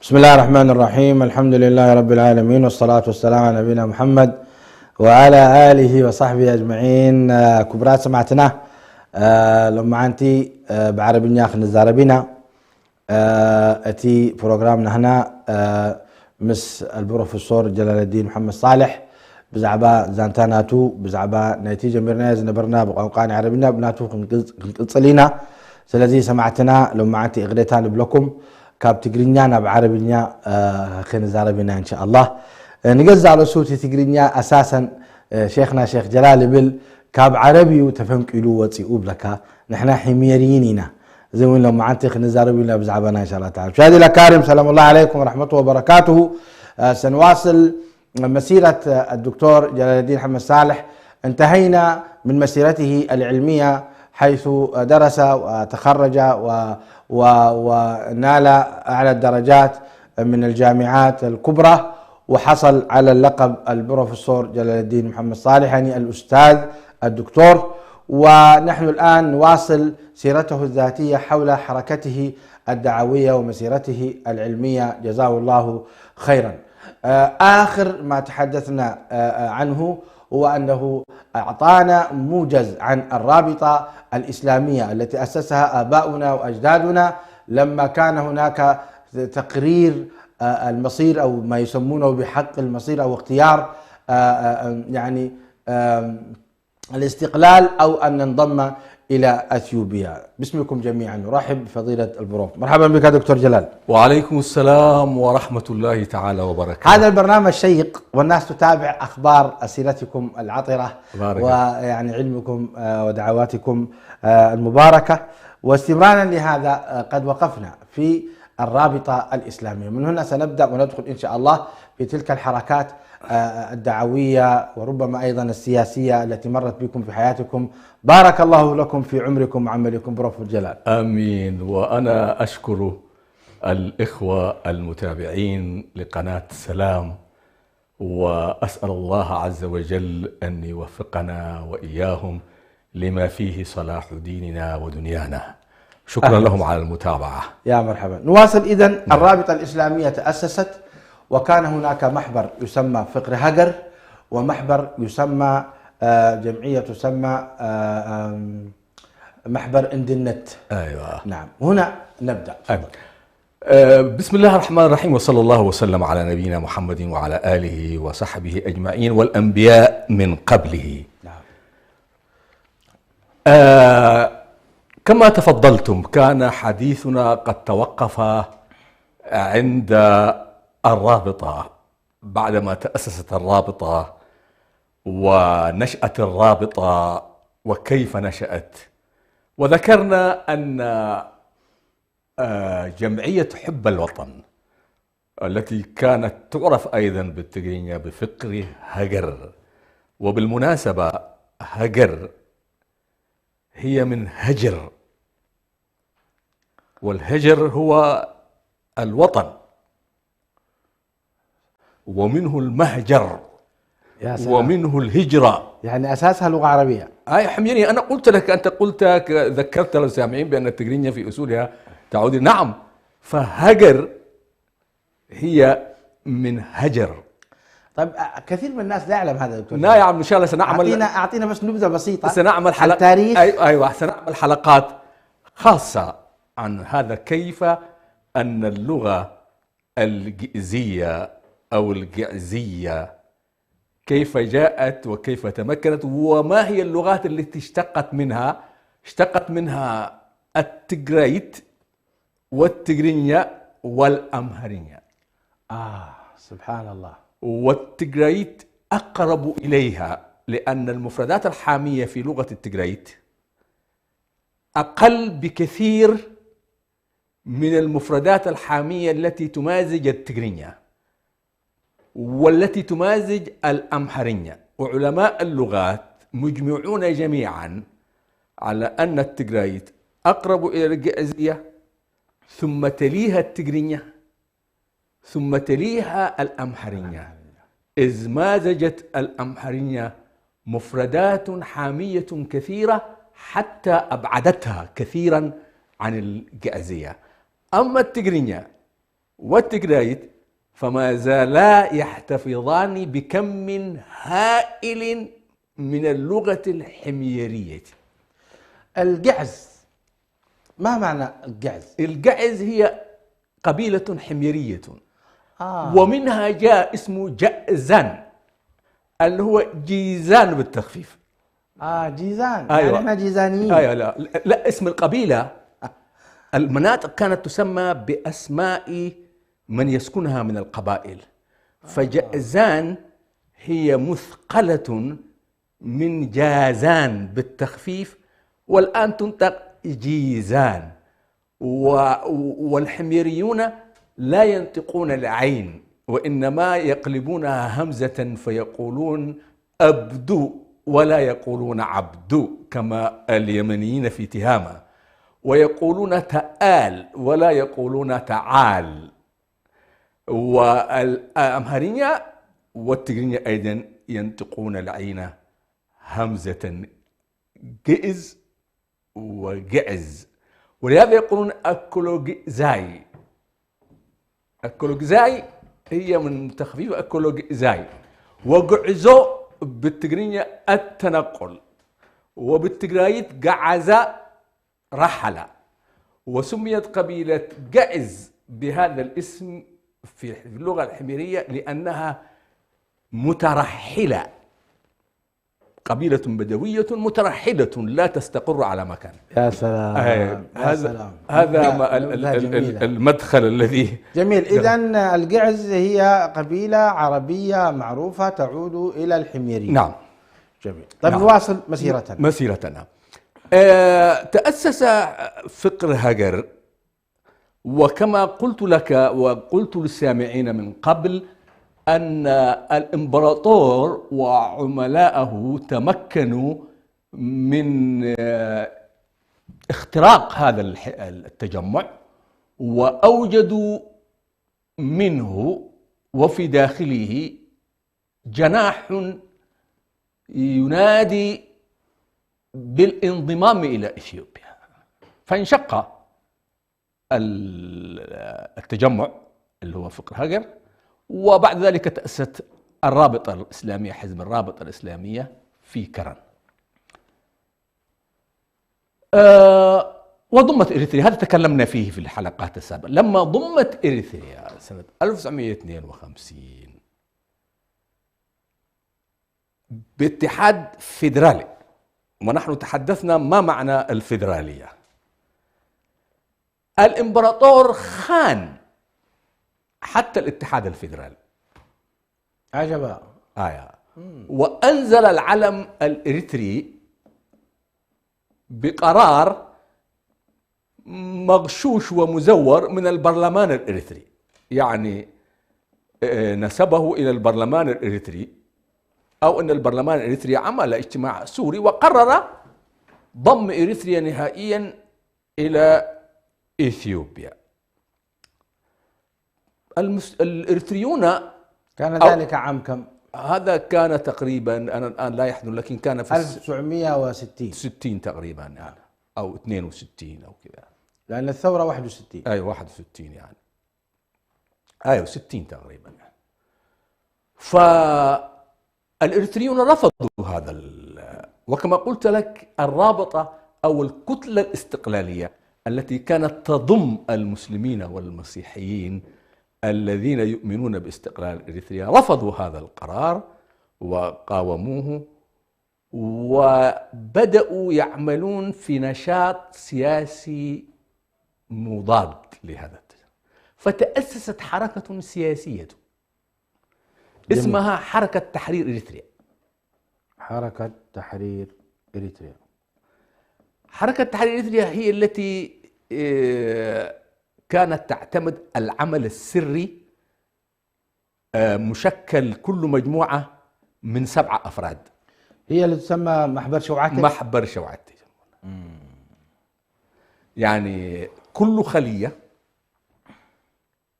بسم الله الرحمن الرحيم. الحمد لله رب العالمين، والصلاة والسلام على نبينا محمد وعلى آله وصحبه أجمعين. كبرات سمعتنا لما أنتي بعربية خنزاربينا أتي بروجرامنا هنا مس البروفيسور جلال الدين محمد صالح بزعبا زانتاناتو بزعبا نتيجة مرناز نبرنا بقوقان عربينا بناتو قنصلينا. سلازي سمعتنا لما أنتي إغريتان بلكم كاب تجرينيا ناب عربية خنزاربينا إن شاء الله. نجزع على صوت تجرينيا أساسا شيخنا شيخ جلال بل كاب عربي وتفهم كيلو وتسيقوب لك نحن حميرينينا زي وين لما عنتي خنزاربينا بزعبنا إن شاء الله تعالى. مشاهدي الأكارم، سلام الله عليكم ورحمة الله وبركاته. سنواصل مسيرة الدكتور جلال الدين محمد صالح. انتهينا من مسيرته العلمية حيث درس وتخرج ونال أعلى الدرجات من الجامعات الكبرى، وحصل على اللقب البروفيسور جلال الدين محمد صالح، يعني الأستاذ الدكتور. ونحن الآن نواصل سيرته الذاتية حول حركته الدعوية ومسيرته العلمية، جزاه الله خيرا. آخر ما تحدثنا عنه هو أنه أعطانا موجز عن الرابطة الإسلامية التي أسسها آباؤنا وأجدادنا لما كان هناك تقرير المصير أو ما يسمونه بحق المصير أو اختيار يعني الاستقلال أو أن ننضم إلى أثيوبيا. باسمكم جميعا نرحب بفضيلة البروف. مرحبا بك دكتور جلال. وعليكم السلام ورحمة الله تعالى وبركاته. هذا البرنامج شيق والناس تتابع أخبار أسئلتكم العطرة ويعني علمكم ودعواتكم المباركة. واستمرارا لهذا قد وقفنا في الرابطة الإسلامية، من هنا سنبدأ وندخل إن شاء الله في تلك الحركات الدعوية وربما أيضا السياسية التي مرت بكم في حياتكم. بارك الله لكم في عمركم وعملكم بروف جلال. آمين. وأنا أشكر الإخوة المتابعين لقناة سلام، وأسأل الله عز وجل أن يوفقنا وإياهم لما فيه صلاح ديننا ودنيانا. شكرا لهم على المتابعة. يا مرحبا. نواصل إذن. الرابطة الإسلامية تأسست وكان هناك محبر يسمى فقر هجر ومحبر يسمى جمعية تسمى محبر اندنت. أيوة. نعم، هنا نبدأ. بسم الله الرحمن الرحيم، وصلى الله وسلم على نبينا محمد وعلى آله وصحبه أجمعين والأنبياء من قبله. نعم. كما تفضلتم كان حديثنا قد توقف عند الرابطة بعدما تأسست الرابطة ونشأة الرابطة وكيف نشأت، وذكرنا أن جمعية حب الوطن التي كانت تعرف أيضا بالتجرينية بفقر هجر، وبالمناسبة هجر هي من هجر، والهجر هو الوطن ومنه المهجر ومنه الهجرة، يعني أساسها لغة عربية. أي حميني، أنا قلت لك، أنت قلت ذكرت للسامعين بأن التجرينية في أصولها تعود. نعم، فهجر هي من هجر. طيب كثير من الناس لا يعلم هذا دكتور. لا يعلم. إن شاء الله سنعمل، أعطينا بس نبذة بسيطة. سنعمل التاريخ. أيوة سنعمل حلقات خاصة عن هذا، كيف أن اللغة الجئزية أو الجعزية كيف جاءت وكيف تمكنت، وما هي اللغات التي اشتقت منها. اشتقت منها التجريت والتجرينية والأمهرية. سبحان الله. والتجريت أقرب إليها لأن المفردات الحامية في لغة التجريت أقل بكثير من المفردات الحامية التي تمازج التجرينية والتي تمازج الأمهرية. وعلماء اللغات مجمعون جميعا على أن التجريت أقرب إلى الجئزية، ثم تليها التجرينية، ثم تليها الأمهرية، إذ مازجت الأمهرية مفردات حامية كثيرة حتى أبعدتها كثيرا عن الجئزية. أما التجرينية والتجرايت، فما زالا يحتفظان بكم هائل من اللغة الحميرية. الجعز، ما معنى الجعز؟ الجعز هي قبيلة حميرية، آه. ومنها جاء اسمه جأزان اللي هو جيزان بالتخفيف. جيزان، أيوة. يعني احنا جيزانيين. أيوة. لا اسم القبيلة. المناطق كانت تسمى بأسماء من يسكنها من القبائل، فجأزان هي مثقلة من جازان بالتخفيف، والآن تنطق جيزان. والحميريون لا ينطقون العين، وإنما يقلبونها همزة فيقولون أبدو ولا يقولون عبدو كما اليمنيين في تهامة، ويقولون تآل ولا يقولون تعال. والأمهرية والتجرية أيضا ينطقون العين همزة، جئز وجعز، ولهذا يقولون أكولوجزاي. أكولوجزاي هي من تخفيف أكولوجزاي. وجعزو بالتجرية التنقل، وبالتجرايت جعز رحل. وسميت قبيلة جعز بهذا الاسم في اللغة الحميرية لأنها مترحلة، قبيلة بدوية مترحلة لا تستقر على مكان. يا سلام. هذا المدخل الذي جميل. إذن الجعز هي قبيلة عربية معروفة تعود إلى الحميرية. نعم. جميل. طيب نعم. نواصل مسيرتنا. تأسس فقر هجر، وكما قلت لك وقلت للسامعين من قبل أن الإمبراطور وعملاءه تمكنوا من اختراق هذا التجمع، وأوجدوا منه وفي داخله جناح ينادي بالانضمام إلى إثيوبيا، فانشق التجمع اللي هو فقر هجر. وبعد ذلك تأسست الرابطة الإسلامية، حزب الرابطة الإسلامية في كرن. وضمت إريتريا، هذا تكلمنا فيه في الحلقات السابقة. لما ضمت إريتريا سنة 1952 باتحاد فيدرالي، ونحن تحدثنا ما معنى الفيدرالية، الإمبراطور خان حتى الاتحاد الفيدرالي. عجبا. وأنزل العلم الإريتري بقرار مغشوش ومزور من البرلمان الإريتري، يعني نسبه إلى البرلمان الإريتري، أو أن البرلمان الإريتري عمل اجتماع سوري وقرر ضم إريتريا نهائيا إلى إثيوبيا. الإريتريون كان ذلك عام كم؟ هذا كان تقريبا، أنا الآن لا يحضر، لكن كان في 1960 تقريبا يعني، أو 62 أو كذا، لأن الثورة 61. أيوة 61 يعني، أيوة 60 تقريبا يعني. فالإريتريون رفضوا هذا، وكما قلت لك الرابطة أو الكتلة الاستقلالية التي كانت تضم المسلمين والمسيحيين الذين يؤمنون باستقلال إريتريا رفضوا هذا القرار وقاوموه، وبدأوا يعملون في نشاط سياسي مضاد لهذا، فتأسست حركة سياسية اسمها حركة تحرير إريتريا. حركة تحرير إريتريا. حركة تحرير إريتريا هي التي كانت تعتمد العمل السري، مشكل كل مجموعة من 7 أفراد. هي اللي تسمى محبر شوعتي. محبر شوعتي. يعني كل خلية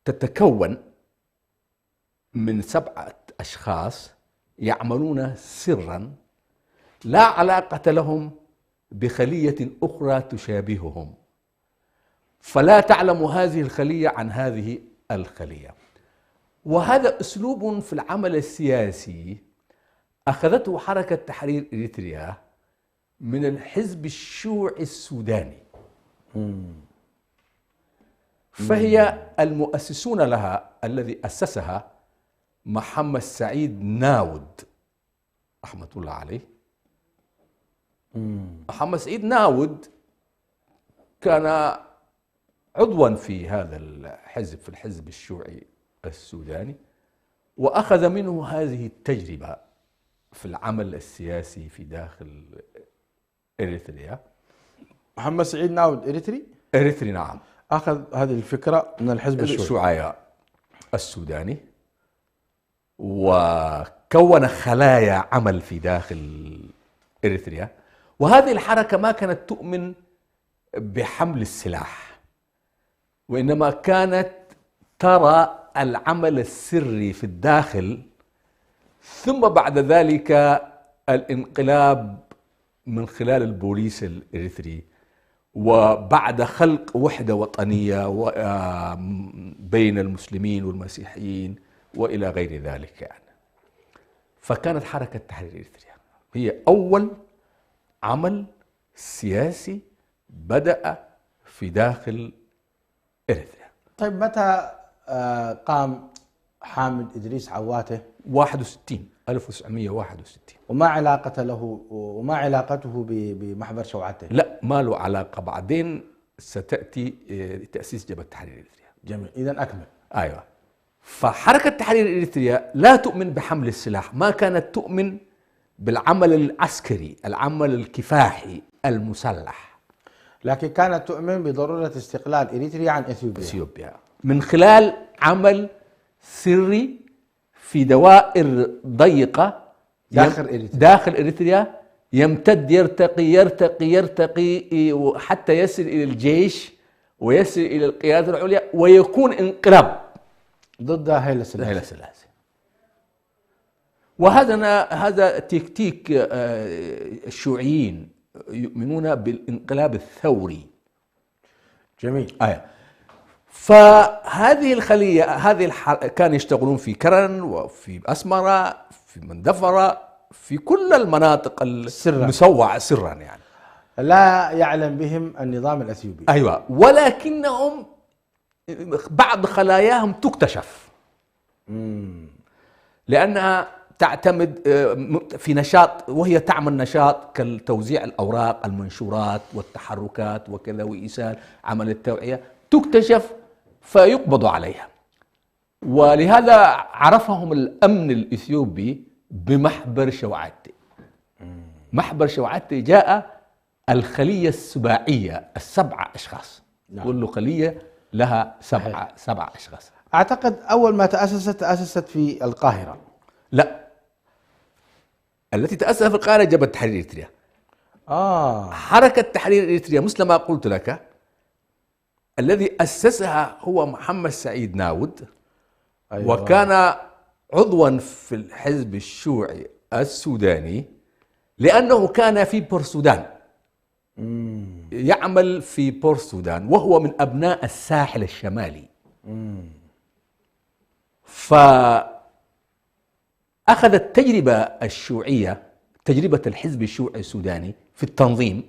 تتكون من 7 أشخاص يعملون سرا لا علاقة لهم بخلية أخرى تشابههم، فلا تعلم هذه الخلية عن هذه الخلية. وهذا أسلوب في العمل السياسي أخذته حركة تحرير إريتريا من الحزب الشيوعي السوداني، فهي المؤسسون لها الذي أسسها محمد سعيد ناود رحمة الله عليه. محمد سعيد ناود كان عضوا في هذا الحزب، في الحزب الشيوعي السوداني، وأخذ منه هذه التجربة في العمل السياسي في داخل إريتريا. محمد سعيد ناود إريتري نعم، أخذ هذه الفكرة من الحزب الشيوعي السوداني، وكون خلايا عمل في داخل إريتريا. وهذه الحركة ما كانت تؤمن بحمل السلاح، وإنما كانت ترى العمل السري في الداخل، ثم بعد ذلك الانقلاب من خلال البوليس الإريتري، وبعد خلق وحدة وطنية بين المسلمين والمسيحيين وإلى غير ذلك يعني. فكانت حركة تحرير إريتريا هي أول عمل سياسي بدأ في داخل إريتريا. طيب متى قام حامد إدريس عواته؟ 1961. وما علاقته بمحبر شوعته؟ لا، ما له علاقة. بعدين ستأتي تأسيس جبهة تحرير إريتريا. جميل، إذن أكمل. أيوة. فحركة تحرير إريتريا لا تؤمن بحمل السلاح، ما كانت تؤمن بالعمل العسكري، العمل الكفاحي المسلح، لكن كانت تؤمن بضرورة استقلال إريتريا عن إثيوبيا من خلال عمل سري في دوائر ضيقة داخل إريتريا، يمتد يرتقي حتى يصل إلى الجيش ويصل إلى القيادة العليا، ويكون انقلاب ضد هيلا سلاسي. وهذا تكتيك الشيوعيين، يؤمنون بالانقلاب الثوري. جميل. فهذه الخلية كانوا يشتغلون في كرن وفي أسمرة، في مندفرة، في كل المناطق المسوعة سرا يعني، لا يعلم بهم النظام الأثيوبي. أيوة. ولكنهم بعض خلاياهم تكتشف لأنها تعتمد في نشاط، وهي تعمل نشاط كالتوزيع الأوراق، المنشورات والتحركات وكذا، وإيصال عمل التوعية، تكتشف فيقبض عليها. ولهذا عرفهم الأمن الإثيوبي بمحبر شوعتي. محبر شوعتي جاء الخلية السباعية، 7 أشخاص. كل خلية لها 7 أشخاص. أعتقد أول ما تأسست في القاهرة. لا، التي تأسست في القاهرة جبهة تحرير إريتريا. حركة تحرير إريتريا مثل ما قلت لك، الذي أسسها هو محمد سعيد ناود. أيوة. وكان عضوا في الحزب الشيوعي السوداني، لأنه كان في بورسودان، يعمل في بورسودان، وهو من أبناء الساحل الشمالي. فأخذ التجربة الشيوعية، تجربة الحزب الشيوعي السوداني في التنظيم،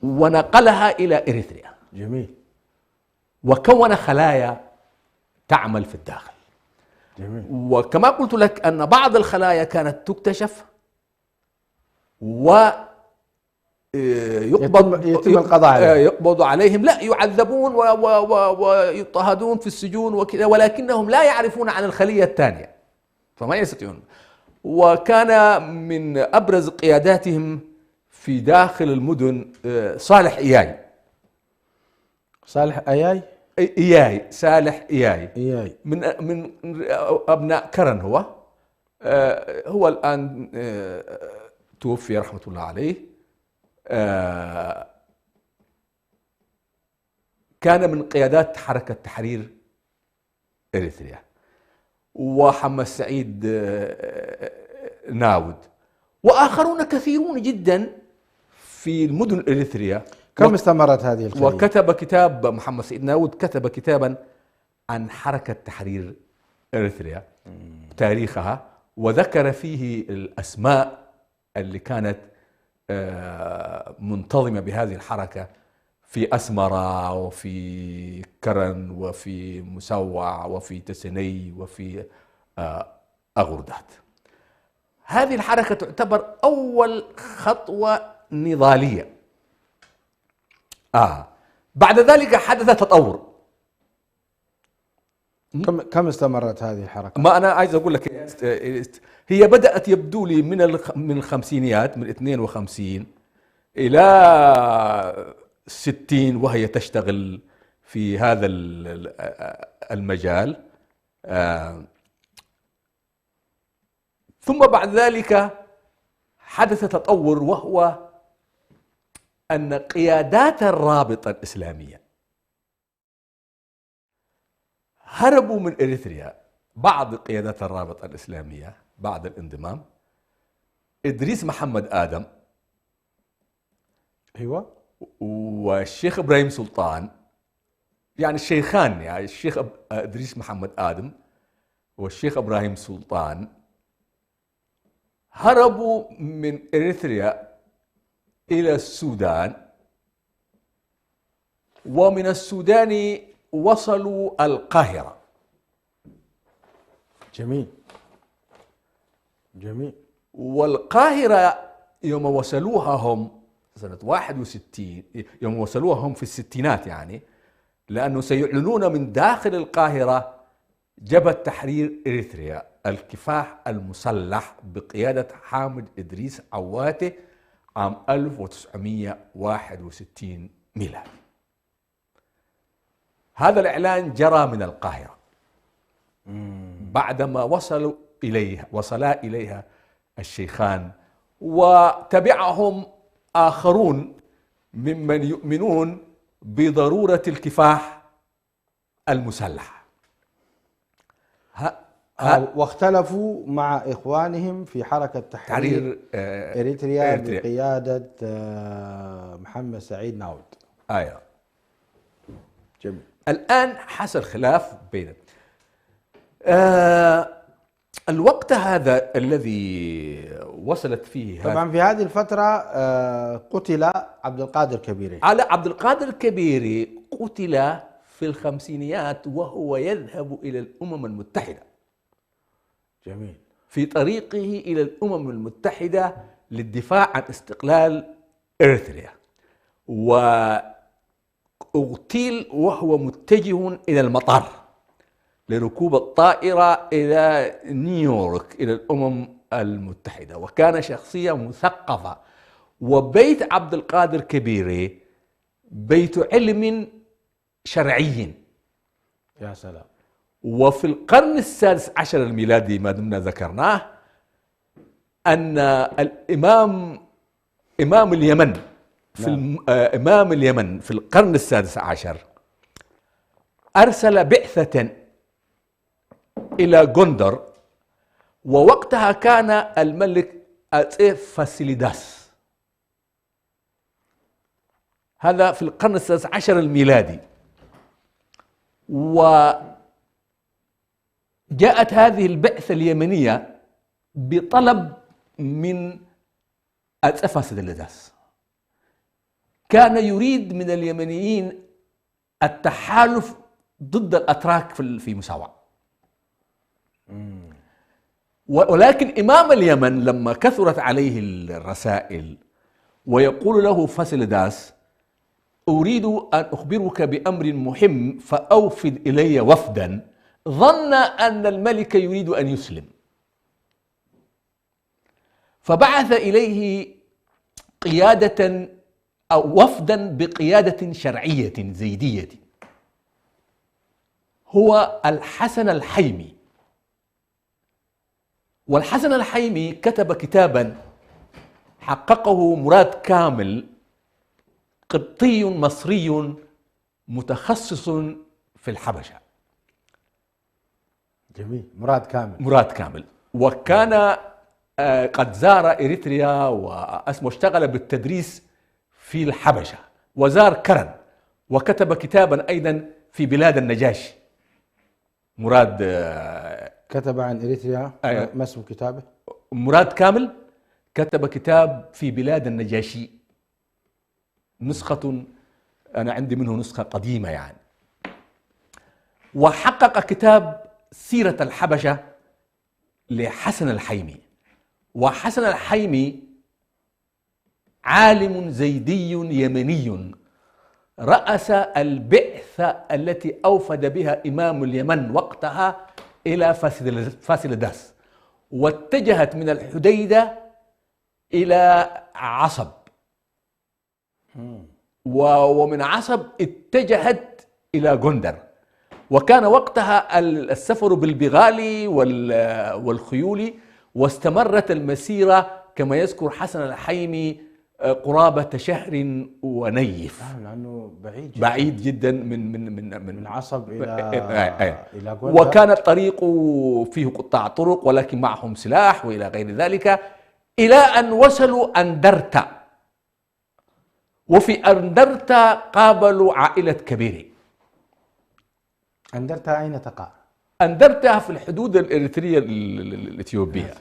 ونقلها إلى إريتريا. جميل. وكون خلايا تعمل في الداخل. جميل. وكما قلت لك أن بعض الخلايا كانت تكتشف يتم القضاء عليهم. يقبض عليهم، لا، يعذبون ويضطهدون في السجون وكذا، ولكنهم لا يعرفون عن الخلية الثانية، فما يستطيعون. وكان من أبرز قياداتهم في داخل المدن صالح إياي. صالح إياي من أبناء كرن. هو الآن توفي رحمة الله عليه. كان من قيادات حركة تحرير إريتريا. وحمد سعيد ناود وآخرون كثيرون جدا في المدن الإريتريا كم استمرت هذه الخلية؟ وكتب كتاب محمد سعيد ناود، كتب كتابا عن حركة تحرير إريتريا، تاريخها، وذكر فيه الأسماء اللي كانت منتظمة بهذه الحركة في أسمرة وفي كرن وفي مسوع وفي تسني وفي أغردات. هذه الحركة تعتبر أول خطوة نضالية. بعد ذلك حدث تطور. كم استمرت هذه الحركة؟ ما أنا عايز أقول لك، هي بدأت يبدو لي من الخمسينيات، من 52 إلى 60 وهي تشتغل في هذا المجال. ثم بعد ذلك حدث تطور، وهو أن قيادات الرابطة الإسلامية هربوا من إريتريا. بعض قيادات الرابطة الإسلامية بعد الانضمام، إدريس محمد آدم، أيوة، والشيخ إبراهيم سلطان، يعني الشيخان، يعني الشيخ إدريس محمد آدم والشيخ إبراهيم سلطان، هربوا من إريتريا إلى السودان، ومن السودان وصلوا القاهرة. جميل جميل. والقاهرة يوم وصلوها هم سنة 61، يوم وصلوها هم في الستينات، يعني لأنه سيعلنون من داخل القاهرة جبهة تحرير إريتريا، الكفاح المسلح بقيادة حامد إدريس عواته، عام 1961 ميلادي. هذا الإعلان جرى من القاهرة بعدما وصلا إليها الشيخان، وتبعهم آخرون ممن يؤمنون بضرورة الكفاح المسلح. واختلفوا مع إخوانهم في حركة تحرير إريتريا بقيادة محمد سعيد ناود. أيوة. جميل. الآن حصل خلاف بين الوقت هذا الذي وصلت فيه. طبعا في هذه الفترة قتل عبد القادر كبيري. على عبد القادر كبيري قتل في الخمسينيات وهو يذهب إلى الأمم المتحدة. جميل. في طريقه إلى الأمم المتحدة للدفاع عن استقلال إريتريا، واغتيل وهو متجه إلى المطار لركوب الطائرة إلى نيويورك إلى الأمم المتحدة، وكان شخصية مثقفة. وبيت عبد القادر كبيري بيت علم شرعي. يا سلام. وفي القرن السادس عشر الميلادي ما دمنا ذكرناه، أن إمام اليمن إمام اليمن في القرن السادس عشر أرسل بعثة إلى غندر، ووقتها كان الملك فاسيليداس. هذا في القرن السادس عشر الميلادي. وجاءت هذه البعثة اليمنية بطلب من فاسيليداس، كان يريد من اليمنيين التحالف ضد الأتراك في مساواة. ولكن إمام اليمن لما كثرت عليه الرسائل ويقول له فاسيليداس: أريد أن أخبرك بأمر مهم فأوفد إلي وفدا، ظن أن الملك يريد أن يسلم، فبعث إليه قيادة أو وفدا بقيادة شرعية زيدية، هو الحسن الحيمي. والحسن الحيمي كتب كتابا حققه مراد كامل، قبطي مصري متخصص في الحبشة. جميل. مراد كامل. وكان قد زار إريتريا واشتغل بالتدريس في الحبشة، وزار كرن، وكتب كتابا أيضا في بلاد النجاشي. مراد كتب عن إريتريا. ما اسم كتابه؟ مراد كامل كتب كتاب في بلاد النجاشي، نسخة أنا عندي منه نسخة قديمة يعني. وحقق كتاب سيرة الحبشة لحسن الحيمي. وحسن الحيمي عالم زيدي يمني رأس البعثة التي أوفد بها إمام اليمن وقتها إلى فاسلداس، واتجهت من الحديدة إلى عصب، ومن عصب اتجهت إلى جندر. وكان وقتها السفر بالبغال والخيول، واستمرت المسيرة كما يذكر حسن الحيمي قرابة شهر ونيف. لأنه بعيد جدا من عصب إلى إلى جندر. وكان الطريق فيه قطاع طرق ولكن معهم سلاح وإلى غير ذلك، إلى أن وصلوا أندرتا. وفي أندرتا قابلوا عائلة كبيري. أندرتا أين تقع؟ أندرتا في الحدود الإريترية الإثيوبية.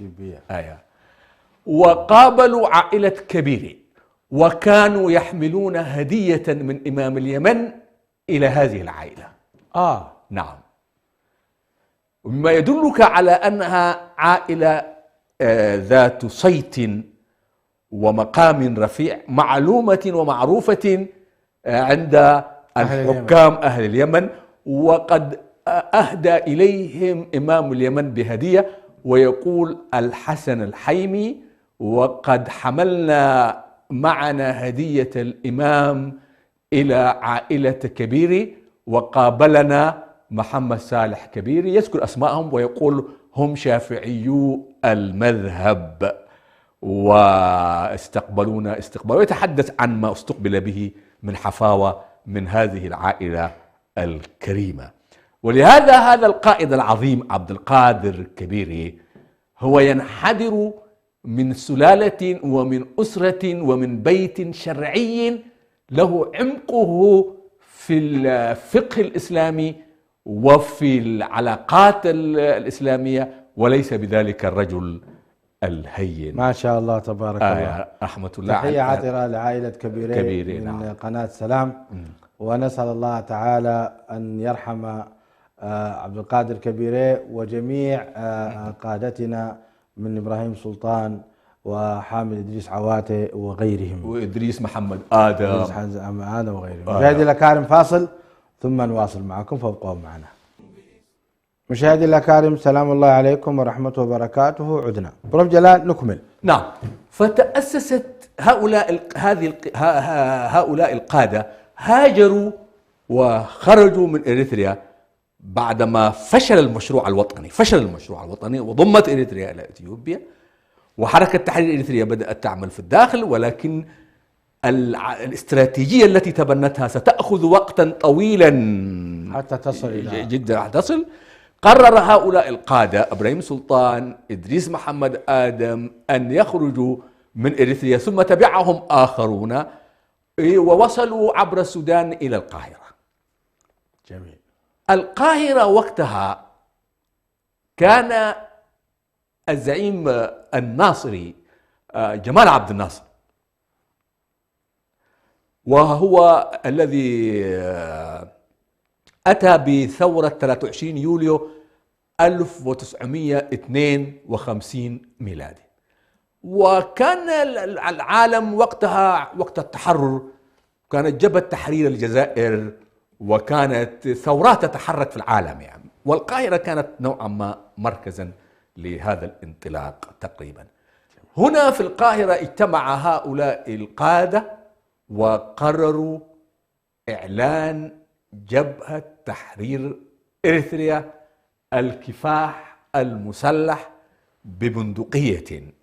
وقابلوا عائلة كبيري، وكانوا يحملون هدية من إمام اليمن إلى هذه العائلة. نعم. مما يدلك على أنها عائلة ذات صيت ومقام رفيع، معلومة ومعروفة عند الحكام أهل اليمن. وقد أهدى إليهم إمام اليمن بهدية، ويقول الحسن الحيمي: وقد حملنا معنا هدية الإمام إلى عائلة كبيري، وقابلنا محمد صالح كبيري. يذكر أسماءهم ويقول هم شافعيو المذهب، واستقبلونا استقبال، ويتحدث عن ما استقبل به من حفاوة من هذه العائلة الكريمة. ولهذا هذا القائد العظيم عبد القادر كبيري هو ينحدر من سلالة ومن أسرة ومن بيت شرعي له عمقه في الفقه الإسلامي وفي العلاقات الإسلامية، وليس بذلك الرجل الهين. ما شاء الله تبارك الله. رحمة الله. تحية عطرة لعائلة كبيري من قناة سلام. ونسأل الله تعالى أن يرحم عبد القادر كبيري وجميع قادتنا من إبراهيم سلطان وحامد إدريس عواتي وغيرهم، وإدريس محمد آدم وغيرهم. مشاهدي الأكارم، فاصل ثم نواصل معكم، فابقوا معنا. مشاهدي الأكارم، سلام الله عليكم ورحمته وبركاته. عدنا بروف جلال نكمل. نعم. فتأسست هؤلاء القادة هاجروا وخرجوا من إريتريا بعدما فشل المشروع الوطني وضمت إريتريا إلى إثيوبيا، وحركة تحرير إريتريا بدأت تعمل في الداخل، ولكن الاستراتيجية التي تبنتها ستأخذ وقتا طويلا حتى تصل إلى جدا. قرر هؤلاء القادة إبراهيم سلطان، إدريس محمد آدم، أن يخرجوا من إريتريا، ثم تبعهم آخرون ووصلوا عبر السودان إلى القاهرة. جميل. القاهرة وقتها كان الزعيم الناصري جمال عبد الناصر، وهو الذي أتى بثورة 23 يوليو 1952 ميلادي. وكان العالم وقتها وقت التحرر، كانت جبهة تحرير الجزائر، وكانت ثورات تتحرك في العالم يعني، والقاهرة كانت نوعا ما مركزا لهذا الانطلاق تقريبا. هنا في القاهرة اجتمع هؤلاء القادة وقرروا إعلان جبهة تحرير إريتريا، الكفاح المسلح ببندقية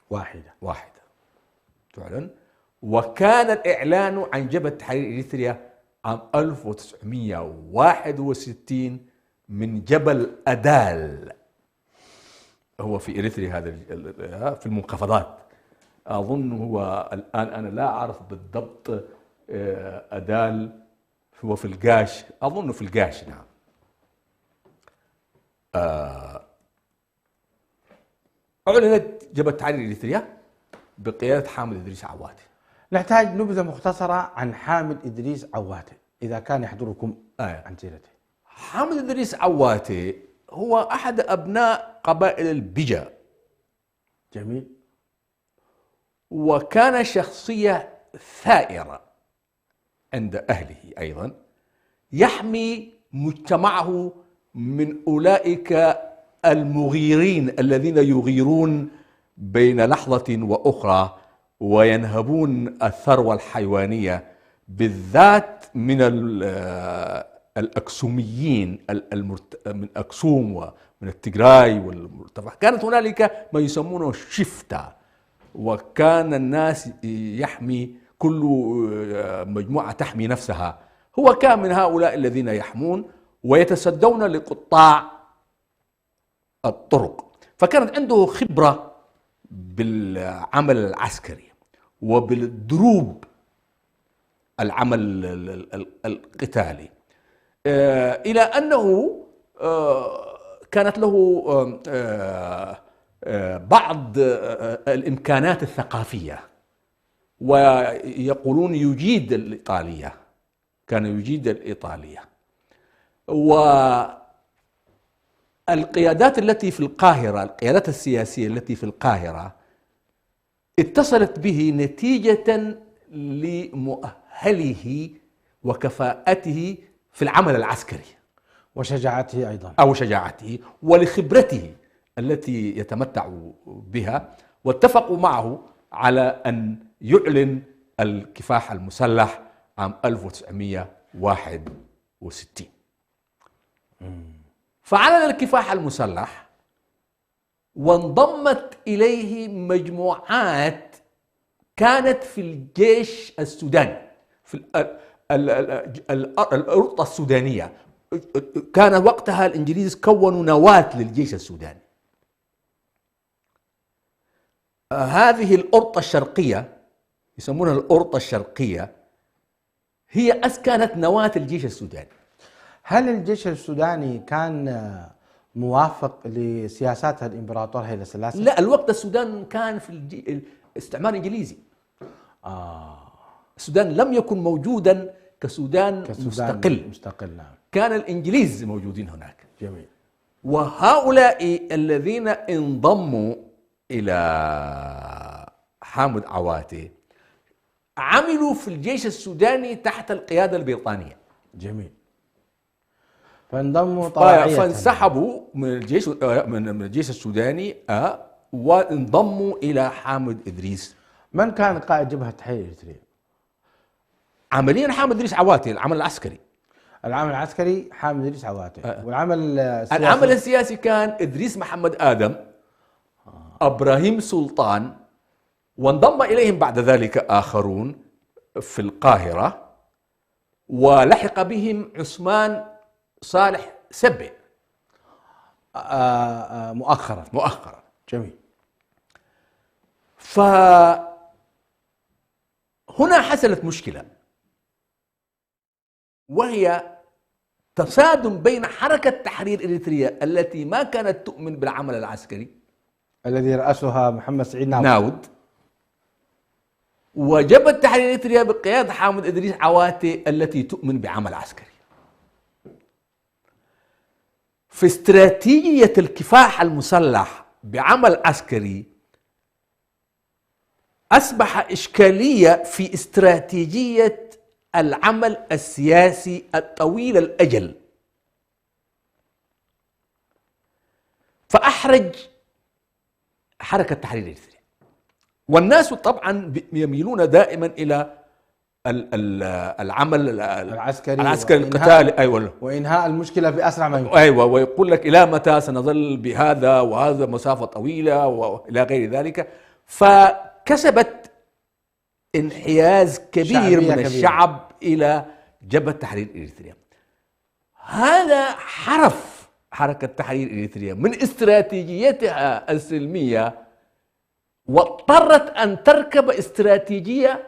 واحدة تعلن. وكان الإعلان عن جبهة تحرير إريتريا عام 1961 من جبل أدال، هو في إريتريا، هذا في المنخفضات. أظن هو الآن أنا لا أعرف بالضبط أدال وفي القاش، أظن في القاش، نعم. أعلنت جبهة تحرير إريتريا بقيادة حامد إدريس عواتي. نحتاج نبذة مختصرة عن حامد إدريس عواتي إذا كان يحضركم عن سيرته. حامد إدريس عواتي هو أحد أبناء قبائل البجا. جميل. وكان شخصية ثائرة عند أهله أيضا، يحمي مجتمعه من أولئك المغيرين الذين يغيرون بين لحظة وأخرى وينهبون الثروة الحيوانية، بالذات من الأكسوميين من أكسوم ومن التجراي والمرتفع. كانت هنالك ما يسمونه الشفتا، وكان الناس يحمي كل مجموعة تحمي نفسها. هو كان من هؤلاء الذين يحمون ويتصدون لقطاع الطرق، فكانت عنده خبرة بالعمل العسكري وبالدروب العمل القتالي، إلى أنه كانت له بعض الإمكانات الثقافية، ويقولون يجيد الإيطالية، كان يجيد الإيطالية. والقيادات التي في القاهرة، القيادات السياسية التي في القاهرة اتصلت به نتيجة لمؤهله وكفاءته في العمل العسكري وشجاعته أيضا، أو شجاعته ولخبرته التي يتمتع بها. واتفقوا معه على أن يعلن الكفاح المسلح عام 1961. فأعلن الكفاح المسلح، وانضمت إليه مجموعات كانت في الجيش السوداني، في الأرطة السودانية. كان وقتها الإنجليز كونوا نواة للجيش السوداني. هذه الأرطة الشرقية يسمونها الأرطة الشرقية، هي كانت نواة الجيش السوداني. هل الجيش السوداني كان موافق لسياسات الإمبراطور هيلا سلاسي؟ لا، الوقت السودان كان في استعمار إنجليزي. السودان لم يكن موجودا كسودان مستقل. نعم. كان الإنجليز موجودين هناك. جميل. وهؤلاء الذين انضموا إلى حامد عواتي عملوا في الجيش السوداني تحت القيادة البريطانية. جميل. فانضموا طواعية، فانسحبوا من الجيش السوداني وانضموا إلى حامد إدريس. من كان قائد جبهة تحرير إريتريا؟ عمليا حامد إدريس عواتي، العمل العسكري. العمل العسكري حامد إدريس عواتي. والعمل السياسي؟ العمل السياسي كان إدريس محمد آدم، إبراهيم سلطان، وانضم إليهم بعد ذلك آخرون في القاهرة، ولحق بهم عثمان صالح سبع مؤخرا. جميل. فهنا حصلت مشكلة، وهي تصادم بين حركة تحرير إريتريا التي ما كانت تؤمن بالعمل العسكري الذي رأسها محمد سعيد ناود، وجبهة تحرير إريتريا بقيادة حامد إدريس عواتي التي تؤمن بعمل عسكري. في استراتيجية الكفاح المسلح بعمل عسكري أصبح إشكالية في استراتيجية العمل السياسي الطويل الأجل، فأحرج حركة تحرير إريتريا. والناس طبعا يميلون دائما إلى العمل العسكري القتالي، أيوة، وإنهاء المشكلة بأسرع ما يمكن. أيوة، ويقول لك إلى متى سنظل بهذا، وهذا مسافة طويلة وإلى غير ذلك. فكسبت انحياز كبير من الشعب إلى جبهة تحرير إريتريا. هذا حرف حركة تحرير إريتريا من استراتيجيتها السلمية، واضطرت أن تركب استراتيجية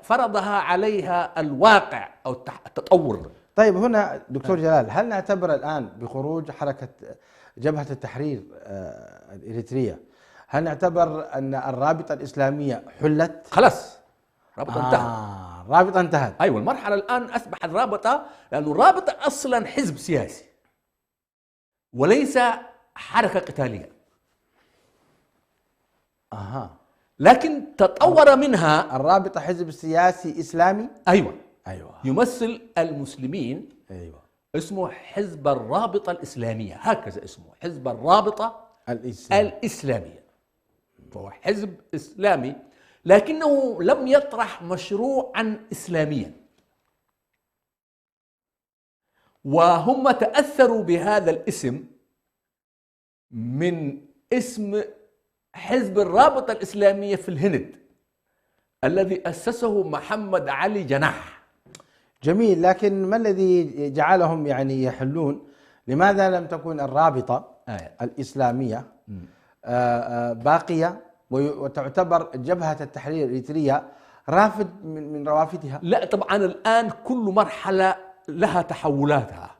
فرضها عليها الواقع أو التطور. طيب هنا دكتور جلال، هل نعتبر الآن بخروج حركة جبهة التحرير الإريترية، هل نعتبر أن الرابطة الإسلامية حلت؟ خلاص رابطة انتهت. الرابطة انتهت. أيوة، المرحلة الآن أصبحت رابطة، لأنه الرابطة أصلا حزب سياسي وليس حركة قتالية. لكن تطور منها. الرابطة حزب سياسي إسلامي. أيوة يمثل المسلمين. اسمه حزب الرابطة الإسلامية، هكذا اسمه، حزب الرابطة الإسلامية. فهو حزب إسلامي لكنه لم يطرح مشروعا إسلاميا، وهم تأثروا بهذا الاسم من اسم حزب الرابطة الإسلامية في الهند الذي أسسه محمد علي جناح. جميل، لكن ما الذي جعلهم يعني يحلون؟ لماذا لم تكن الرابطة الإسلامية باقية وتعتبر جبهة التحرير الإريترية رافد من روافدها؟ لا طبعا الآن كل مرحلة لها تحولاتها.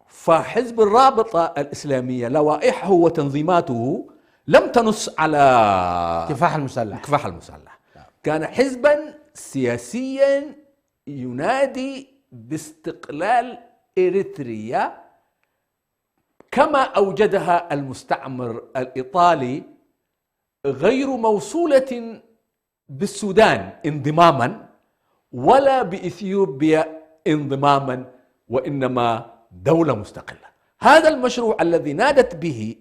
فحزب الرابطة الإسلامية لوائحه وتنظيماته لم تنص على كفاح المسلح. كان حزبا سياسيا ينادي باستقلال إريتريا كما أوجدها المستعمر الإيطالي، غير موصولة بالسودان انضماما ولا بإثيوبيا انضماما، وإنما دولة مستقلة. هذا المشروع الذي نادت به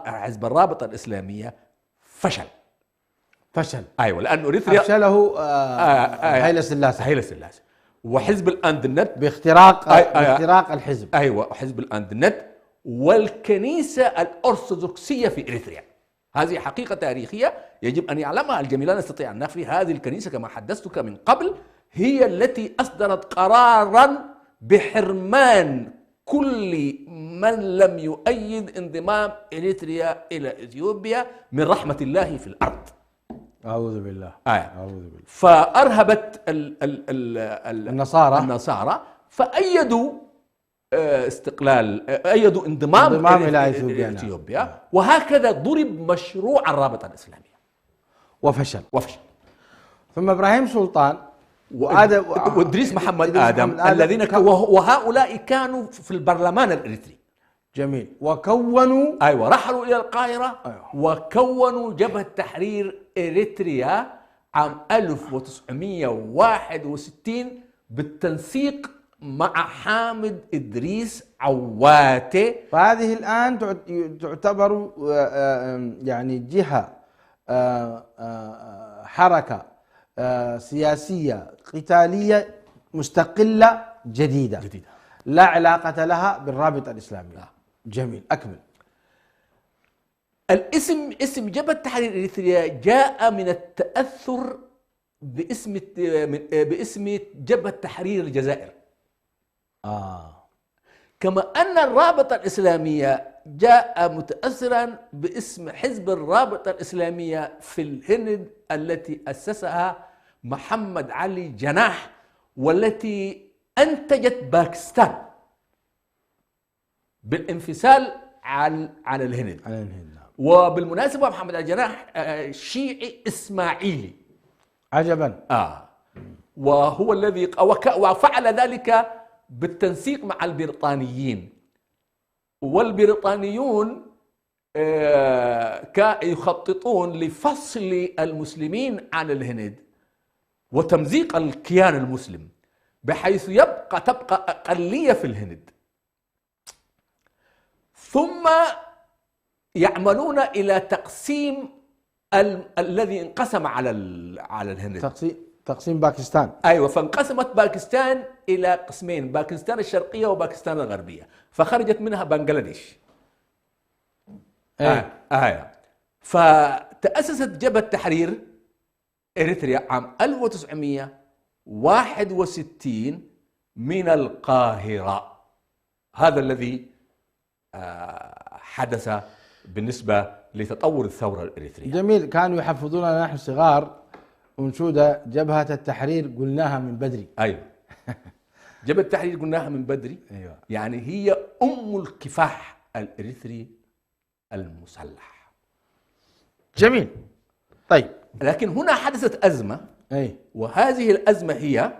حزب الرابطة الإسلامية فشل. أيوة، لأنه إريتريا فشله هيلة سلاسة وحزب الأندنت باختراق الحزب. أيوة، حزب الأندنت والكنيسة الأرثوذكسية في إريتريا. هذه حقيقة تاريخية يجب أن يعلمها الجميع، لا نستطيع أن نخفي. هذه الكنيسة كما حدثتك من قبل هي التي أصدرت قرارا بحرمان كل من لم يؤيد انضمام إريتريا إلى إثيوبيا من رحمة الله في الأرض. أعوذ بالله. أعوذ بالله. فأرهبت النصارى فأيدوا أيدوا انضمام إلى إثيوبيا. وهكذا ضرب مشروع الرابطة الإسلامية وفشل. ثم إبراهيم سلطان وإدريس محمد آدم الذين وهؤلاء كانوا في البرلمان الإريتري. جميل. وكونوا رحلوا إلى القاهرة. وكونوا جبهة تحرير إريتريا عام 1961 بالتنسيق مع حامد إدريس عواتي. فهذه الآن تعتبر يعني جهة حركة سياسية قتالية مستقلة جديدة لا علاقة لها بالرابطة الإسلامية. جميل، أكمل. اسم جبهة تحرير إريتريا جاء من التأثر باسم جبهة تحرير الجزائر. كما أن الرابطة الإسلامية جاء متأثرا باسم حزب الرابطة الإسلامية في الهند التي أسسها محمد علي جناح والتي أنتجت باكستان بالانفصال عن الهند. وبالمناسبة محمد علي جناح شيعي إسماعيلي. عجبا. وهو الذي وفعل ذلك بالتنسيق مع البريطانيين. والبريطانيون يخططون لفصل المسلمين عن الهند وتمزيق الكيان المسلم بحيث تبقى أقلية في الهند، ثم يعملون إلى تقسيم الذي انقسم على الهند. تقسيم باكستان. أيوة، فانقسمت باكستان إلى قسمين، باكستان الشرقية وباكستان الغربية، فخرجت منها بنغلاديش. فتأسست جبهة تحرير إريتريا عام 1961 من القاهرة. هذا الذي حدث بالنسبة لتطور الثورة الإريترية. جميل. كانوا يحفظوننا نحن صغار أنشودة جبهة التحرير قلناها من بدري. أيوة. جبهة التحرير قلناها من بدري. أيوة. يعني هي أم الكفاح الإريتري المسلح. جميل. طيب، لكن هنا حدثت أزمة. أي. وهذه الأزمة هي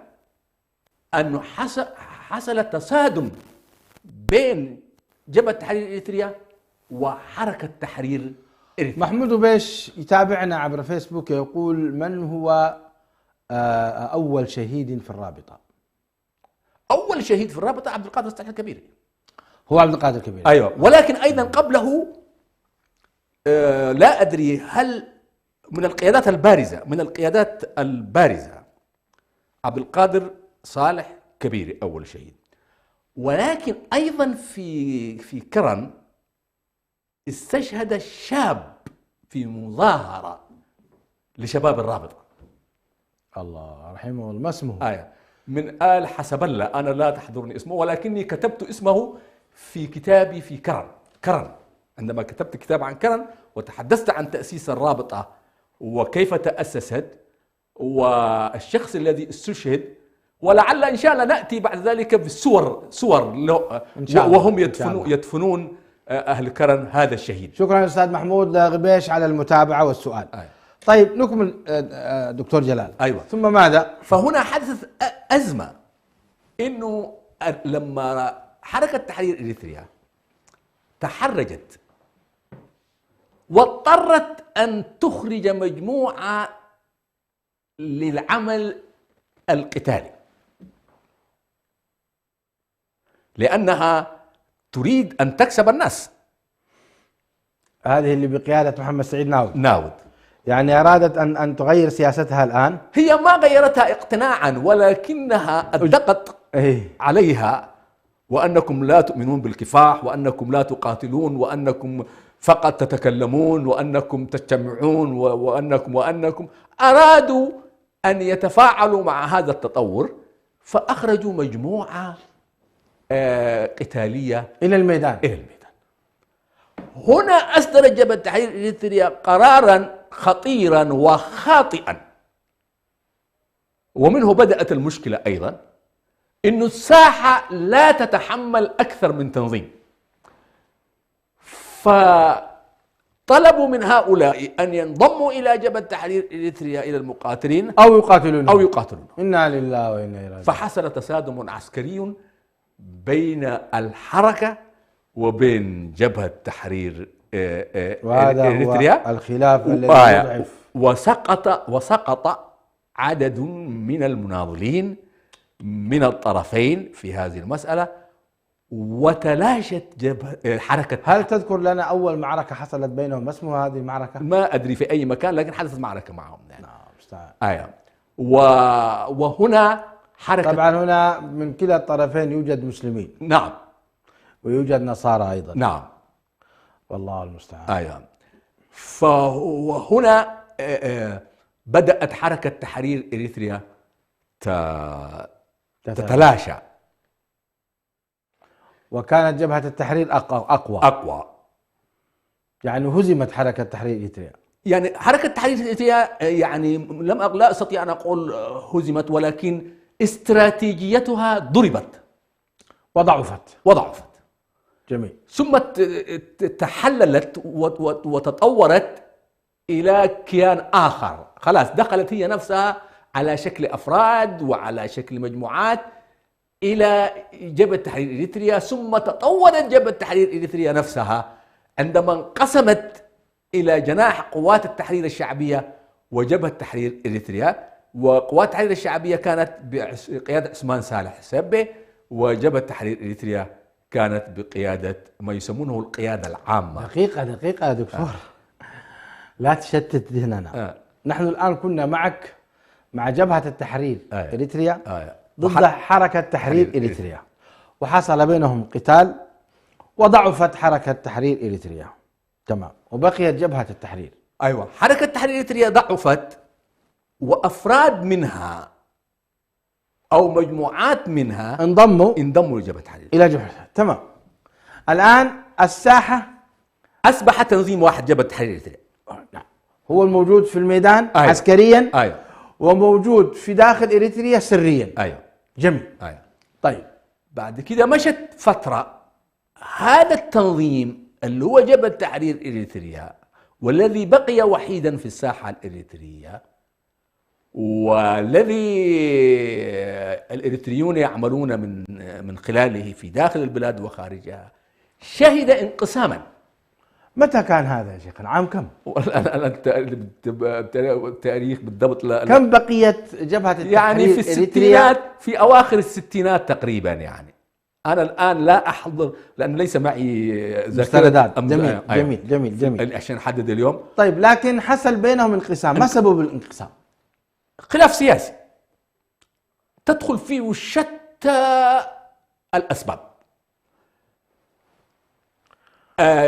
أنه حصل تصادم بين جبهة تحرير إريتريا وحركة تحرير إريتريا. محمود بيش يتابعنا عبر فيسبوك يقول: من هو أول شهيد في الرابطة؟ أول شهيد في الرابطة عبد القادر الصالح الكبيري. هو عبد القادر الكبيري. أيوة. ولكن أيضا قبله لا أدري هل من القيادات البارزة عبد القادر صالح كبيري أول شهيد. ولكن أيضا في كرن استشهد شاب في مظاهرة لشباب الرابطة. الله رحمه الله. ما اسمه؟ من آل حسب الله، أنا لا تحضرني اسمه، ولكني كتبت اسمه في كتابي في كرن. عندما كتبت كتاب عن كرن وتحدثت عن تأسيس الرابطة وكيف تأسست والشخص الذي استشهد، ولعل إن شاء الله نأتي بعد ذلك بالصور وهم يدفنون أهل كرن هذا الشهيد. شكرا أستاذ محمود غبيش على المتابعة والسؤال. طيب نكمل دكتور جلال. أيوة. ثم ماذا؟ فهنا حدثت أزمة، إنه لما حركة تحرير إريتريا تحرجت واضطرت أن تخرج مجموعة للعمل القتالي لأنها تريد أن تكسب الناس. هذه اللي بقيادة محمد سعيد ناود. يعني أرادت أن تغير سياستها الآن. هي ما غيرتها اقتناعا، ولكنها أدقت عليها، وأنكم لا تؤمنون بالكفاح، وأنكم لا تقاتلون، وأنكم فقط تتكلمون، وأنكم تجتمعون، وأنكم أرادوا أن يتفاعلوا مع هذا التطور، فأخرجوا مجموعة قتالية إلى الميدان. هنا أصدرت جبهة تحرير إريتريا قرارا خطيرا وخاطئا، ومنه بدأت المشكلة أيضا، إن الساحة لا تتحمل أكثر من تنظيم، فطلبوا من هؤلاء أن ينضموا إلى جبهة تحرير إريتريا إلى المقاتلين أو يقاتلون. إنا لله وإنا إليه راجعون. فحصل تصادم عسكري بين الحركة وبين جبهة تحرير إريتريا، هو الخلاف الذي يضعف. وسقط عدد من المناضلين من الطرفين في هذه المسألة، وتلاشت حركة. هل تذكر لنا أول معركة حصلت بينهم؟ ما اسمها هذه المعركة؟ ما أدري في أي مكان، لكن حدثت معركة معهم يعني. نعم. وهنا حركة. طبعا هنا من كلا الطرفين يوجد مسلمين. نعم. ويوجد نصارى أيضا. نعم. والله المستعان. فهنا بدأت حركة تحرير إريتريا تتلاشى، وكانت جبهة التحرير أقوى. يعني هزمت حركة تحرير إريتريا. يعني حركة تحرير إريتريا يعني لا أستطيع أن أقول هزمت، ولكن استراتيجيتها ضربت وضعفت. جميل. ثم تحللت وتطورت إلى كيان آخر، خلاص دخلت هي نفسها على شكل أفراد وعلى شكل مجموعات إلى جبهة تحرير إريتريا. ثم تطورت جبهة تحرير إريتريا نفسها عندما انقسمت إلى جناح قوات التحرير الشعبية وجبهة تحرير إريتريا. وقوات التحرير الشعبية كانت بقيادة عثمان صالح سبه، وجبهة تحرير إريتريا كانت بقيادة ما يسمونه القيادة العامة. دقيقة يا دكتور، لا تشتت ذهننا. نحن الآن كنا معك مع جبهة التحرير إريتريا ضد حركة تحرير إريتريا، وحصل بينهم قتال وضعفت حركة تحرير إريتريا. تمام. وبقيت جبهة التحرير. أيوة. حركة تحرير إريتريا ضعفت، وأفراد منها أو مجموعات منها انضموا لجبهة التحرير إلى جبهة. تمام. الآن الساحة أصبح تنظيم واحد، جبهة التحرير الإريتريا هو الموجود في الميدان. عسكريا. وموجود في داخل إريتريا سريا. ايوه جميل. ايوه. طيب بعد كده مشت فترة، هذا التنظيم اللي هو جبهة تحرير إريتريا والذي بقي وحيدا في الساحة الإريترية، والذي الإريتريون يعملون من خلاله في داخل البلاد وخارجها، شهد انقساما. متى كان هذا يا شيخنا؟ عام كم؟ التاريخ بالضبط لا. كم بقيت جبهة التحرير يعني في إريتريا؟ الستينات، في أواخر الستينات تقريبا. يعني أنا الآن لا أحضر لأن ليس معي مستندات. جميل جميل جميل جميل عشان نحدد اليوم. طيب، لكن حصل بينهم انقسام، ما سبب الانقسام؟ خلاف سياسي تدخل فيه شتى الأسباب،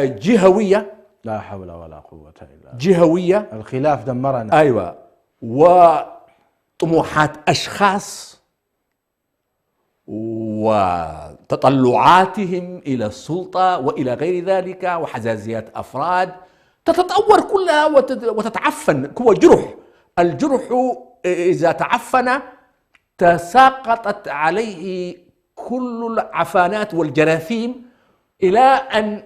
جهوية. لا حول ولا قوة إلا بالله. جهوية، الخلاف دمرنا. أيوة، وطموحات أشخاص وتطلعاتهم إلى السلطة وإلى غير ذلك، وحزازيات أفراد تتطور كلها وتتعفن. هو جرح، الجرح إذا تعفن تساقطت عليه كل العفانات والجراثيم إلى أن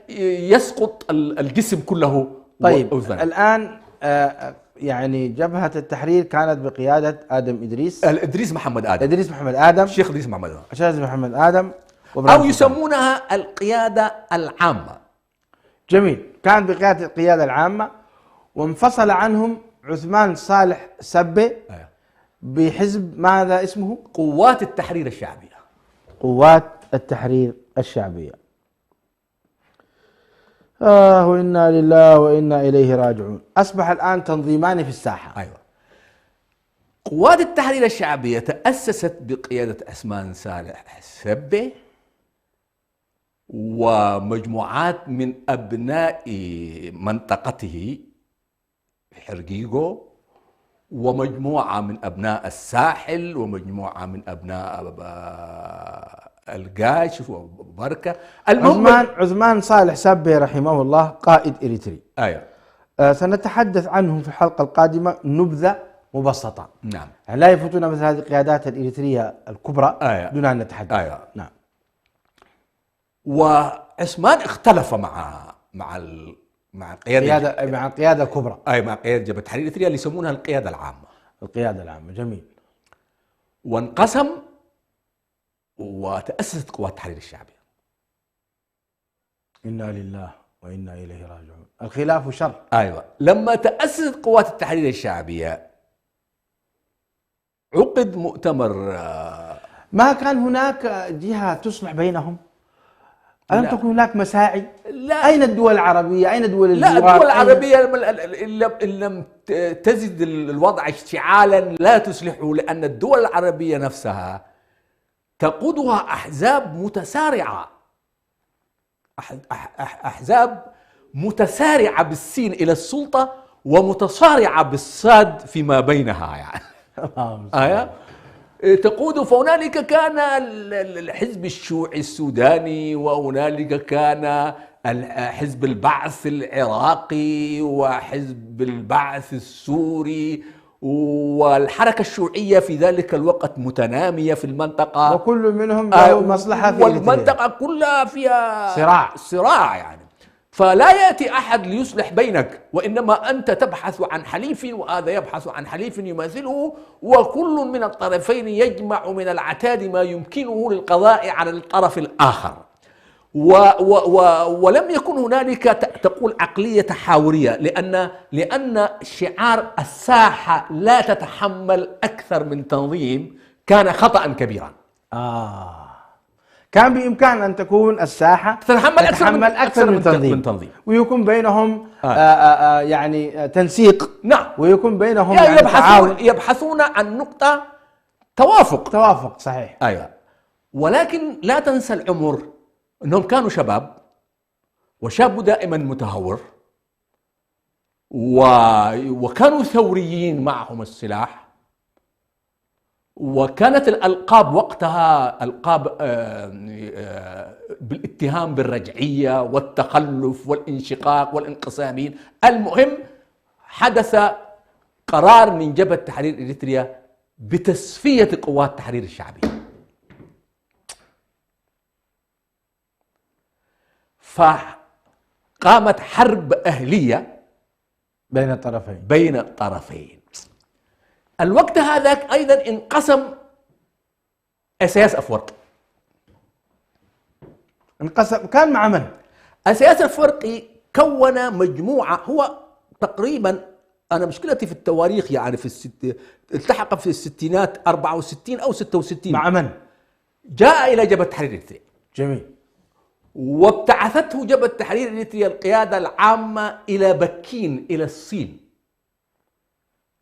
يسقط الجسم كله. طيب الآن يعني جبهة التحرير كانت بقيادة آدم إدريس، إدريس محمد آدم، إدريس محمد آدم، الشيخ إدريس محمد آدم، الشيخ محمد آدم، أو يسمونها القيادة العامة. جميل. كان بقيادة القيادة العامة، وانفصل عنهم عثمان صالح سبة بحزب ماذا اسمه؟ قوات التحرير الشعبية. قوات التحرير الشعبية. وإنا لله وإنا إليه راجعون. أصبح الآن تنظيمان في الساحة. أيوة. قوات التحرير الشعبية تأسست بقيادة عثمان صالح سبة ومجموعات من أبناء منطقته في حرقيقو، ومجموعة من أبناء الساحل، ومجموعة من أبناء القاش وبركة. عثمان صالح سبة رحمه الله قائد إريتري. أيوة. سنتحدث عنه في الحلقة القادمة نبذة مبسطة. نعم. لا يفوتنا مثل هذه القيادات الإريترية الكبرى. أيوة. دون أن نتحدث. أيوة. نعم. وعثمان اختلف مع القيادة الكبرى. أي مع قيادة جبهة التحرير الإريترية اللي يسمونها القيادة العامة. القيادة العامة. جميل. وانقسم وتأسست قوات التحرير الشعبي. إنا لله وإنا إليه راجعون. الخلاف شر. أيوة. لما تأسست قوات التحرير الشعبية عقد مؤتمر. ما كان هناك جهة تصلح بينهم؟ ألم تكن هناك مساعي؟ لا. أين الدول العربية؟ أين دول الجوار؟ لا، الدول العربية إن لم تزد الوضع اشتعالا لا تصلحه، لأن الدول العربية نفسها تقودها أحزاب متسارعة، أحزاب متسارعة بالسين إلى السلطة ومتصارعة بالصاد فيما بينها يعني. تقود. فهنالك كان الحزب الشيوعي السوداني، وهنالك كان حزب البعث العراقي، وحزب البعث السوري، والحركة الشيوعية في ذلك الوقت متنامية في المنطقة، وكل منهم له مصلحة في والمنطقة كلها فيها صراع يعني. فلا يأتي أحد ليصلح بينك، وإنما أنت تبحث عن حليف وهذا يبحث عن حليف يماثله، وكل من الطرفين يجمع من العتاد ما يمكنه للقضاء على الطرف الآخر. ولم يكن هنالك تقول عقلية تحاورية، لأن شعار الساحة لا تتحمل أكثر من تنظيم كان خطأ كبيرا. كان بإمكان أن تكون الساحة تتحمل أكثر من تنظيم، ويكون بينهم يعني تنسيق. نعم. ويكون بينهم يعني يبحثون عن نقطة توافق. صحيح. أيوة. ولكن لا تنسى العمر، أنهم كانوا شباب، وشاب دائما متهور، وكانوا ثوريين معهم السلاح، وكانت الألقاب وقتها ألقاب بالاتهام بالرجعية والتخلف والانشقاق والانقسامين. المهم حدث قرار من جبهة تحرير إريتريا بتصفية قوات التحرير الشعبية. فقامت حرب أهلية بين الطرفين. الوقت هذاك أيضا انقسم إسياس أفورقي. انقسم، كان مع من؟ إسياس أفورقي كون مجموعة، هو تقريبا، أنا مشكلتي في التواريخ يعني التحق في الستينات 64 أو 66. مع من؟ جاء إلى جبهة تحرير إريتريا. جميل. وابتعثته جبهة تحرير إريتريا القيادة العامة إلى بكين، إلى الصين.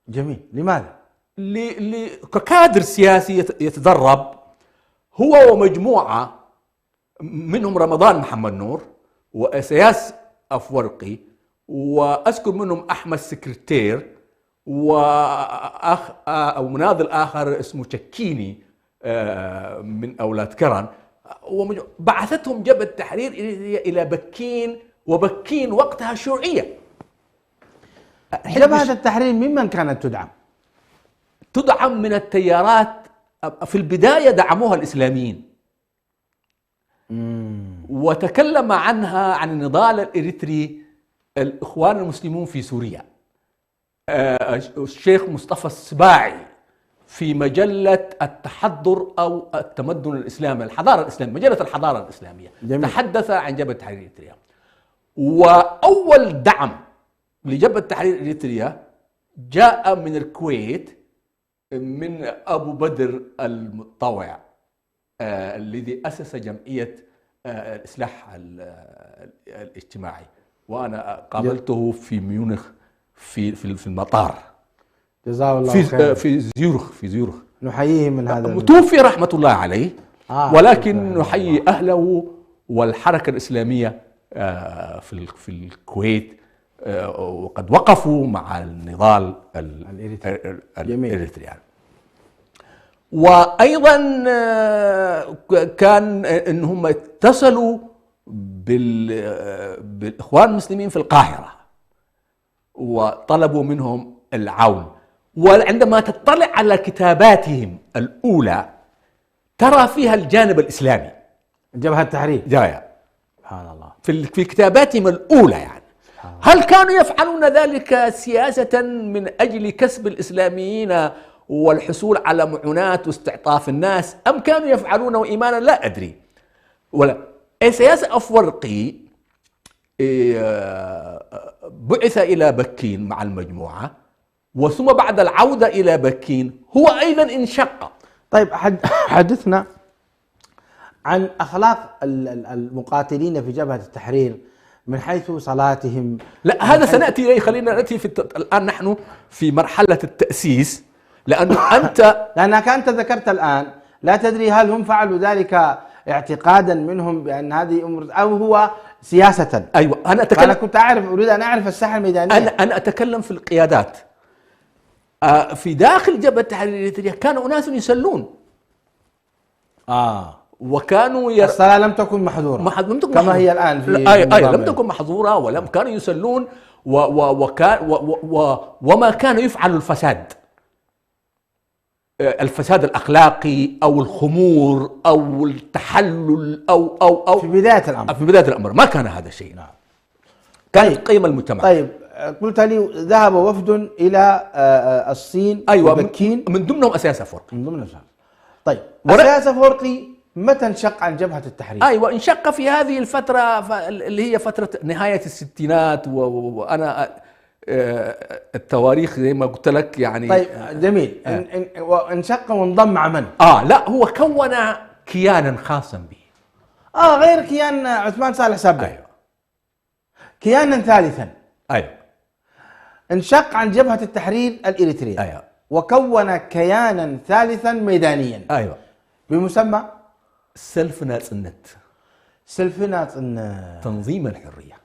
جميل. لماذا؟ ككادر سياسي يتدرب هو ومجموعة منهم رمضان محمد نور وإسياس أفورقي، وأذكر منهم أحمد سكرتير أو مناضل آخر اسمه شكيني من أولاد كرن. بعثتهم جبهة التحرير إلى بكين، وبكين وقتها شيوعية. جبهة التحرير ممن كانت تدعم؟ تدعم من التيارات. في البداية دعموها الإسلاميين، وتكلم عنها عن النضال الإريتري الإخوان المسلمون في سوريا. الشيخ مصطفى السباعي في مجلة التحضر أو التمدن الإسلامي، الحضارة الإسلامية، مجلة الحضارة الإسلامية. جميل. تحدث عن جبهة تحرير إريتريا. وأول دعم لجبهة تحرير إريتريا جاء من الكويت، من أبو بدر المطوع الذي أسس جمعية الإصلاح الاجتماعي، وأنا قابلته في ميونخ في المطار. جزاه الله خير. في زيورخ. نحييه من هذا. توفي رحمة الله عليه. ولكن نحيي أهله والحركة الإسلامية في الكويت، وقد وقفوا مع النضال الإريترياني. وأيضا كان أنهم اتصلوا بالإخوان المسلمين في القاهرة وطلبوا منهم العون. وعندما تطلع على كتاباتهم الأولى ترى فيها الجانب الإسلامي. جبهة التحرير جاية سبحان الله في كتاباتهم الأولى يعني. هل كانوا يفعلون ذلك سياسة من أجل كسب الإسلاميين والحصول على معونات واستعطاف الناس، أم كانوا يفعلونه إيمانا؟ لا أدري. ولا إسياس أفورقي بعث إلى بكين مع المجموعة، وثم بعد العودة إلى بكين هو أيضا انشق. طيب حدثنا عن أخلاق المقاتلين في جبهة التحرير من حيث صلاتهم. لا، هذا سنأتي إليه. خلينا نأتي الآن نحن في مرحلة التأسيس، لأنك أنت ذكرت الآن لا تدري هل هم فعلوا ذلك اعتقادا منهم بأن هذه أمر أو هو سياسة. أيوة، أنا كنت أريد أن أعرف الساحة الميدانية. أنا أتكلم في القيادات. في داخل جبهة التحرير الإريتريا كانوا أناس يصلون. وكانوا الصلاة لم تكن محظورة كما هي الآن في لم تكن محظورة، ولم كانوا يصلون. وما كان يفعل الفساد الأخلاقي أو الخمور أو التحلل أو في بداية الأمر ما كان هذا الشيء. كانت قيمة المجتمع. طيب، قلت لي ذهب وفد إلى الصين. أيوة، بكين من ضمنهم أسياس أفورقي. طيب، أسياس أفورقي متى انشق عن جبهة التحرير؟ أيوة، انشق في هذه الفترة اللي هي فترة نهاية الستينات. وأنا التواريخ زي ما قلت لك يعني. طيب، جميل. انشق وانضم مع من؟ لا، هو كون كيانا خاصا به. غير كيان عثمان صالح سبع. أيوة. كيانا ثالثا. أيوة. انشق عن جبهة التحرير الإريترية. أيوة. وكون كيانا ثالثا ميدانيا. أيوة. بمسمى سلفنات تنظيم الحرية.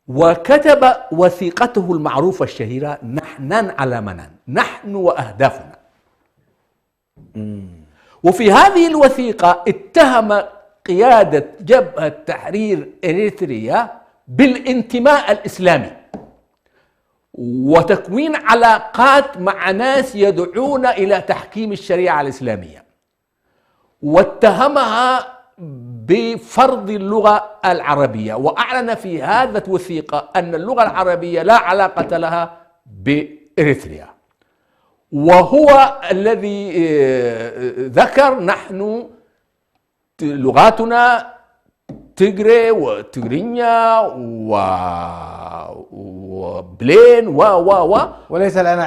وكتب وثيقته المعروفة الشهيرة: نحن على منان، نحن وأهدافنا. وفي هذه الوثيقة اتهم قيادة جبهة تحرير إريتريا بالانتماء الإسلامي، وتكوين علاقات مع ناس يدعون إلى تحكيم الشريعة الإسلامية، واتهمها بفرض اللغة العربية، وأعلن في هذا الوثيقة أن اللغة العربية لا علاقة لها بإريتريا. وهو الذي ذكر نحن لغاتنا تجري وتجرينيا وبلين وليس لنا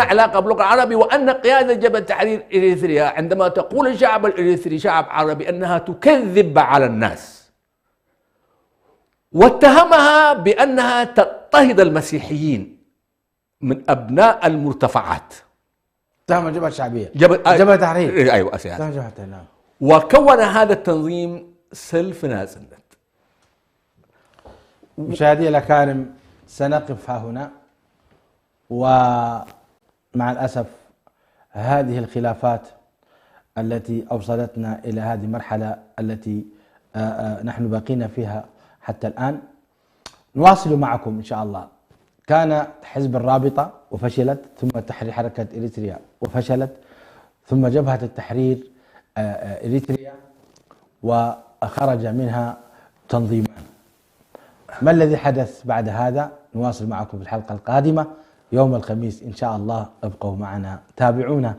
علاقة باللغة العربية، وأن قيادة جبهة تحرير إريتريا عندما تقول الشعب الإريتري شعب عربي أنها تكذب على الناس، واتهمها بأنها تضطهد المسيحيين من أبناء المرتفعات. اتهم الجبهة الشعبية، جبهة تحرير. أيوة نعم. وكون هذا التنظيم سلف نازل. مشاهدي الأكارم، سنقف هنا، ومع الأسف هذه الخلافات التي أوصلتنا إلى هذه المرحلة التي نحن باقين فيها حتى الآن. نواصل معكم إن شاء الله. كان حزب الرابطة وفشلت، ثم تحرير حركة إريتريا وفشلت، ثم جبهة التحرير إريتريا وخرج منها تنظيمان. ما الذي حدث بعد هذا؟ نواصل معكم في الحلقة القادمة يوم الخميس إن شاء الله. ابقوا معنا، تابعونا.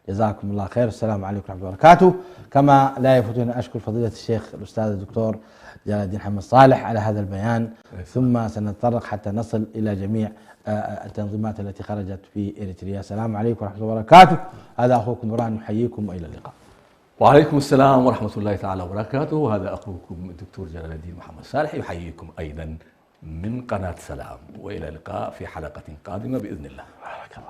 جزاكم الله خير. السلام عليكم ورحمة الله وبركاته. كما لا يفوتني أشكر فضيلة الشيخ الأستاذ الدكتور جلال الدين محمد صالح على هذا البيان، ثم سنتطرق حتى نصل إلى جميع التنظيمات التي خرجت في إريتريا. السلام عليكم ورحمة الله وبركاته. هذا أخوكم برهان يحييكم وإلى اللقاء. وعليكم السلام ورحمة الله تعالى وبركاته. هذا أخوكم الدكتور جلال الدين محمد صالح يحييكم أيضا من قناة سلام، وإلى اللقاء في حلقة قادمة بإذن الله. بارك الله.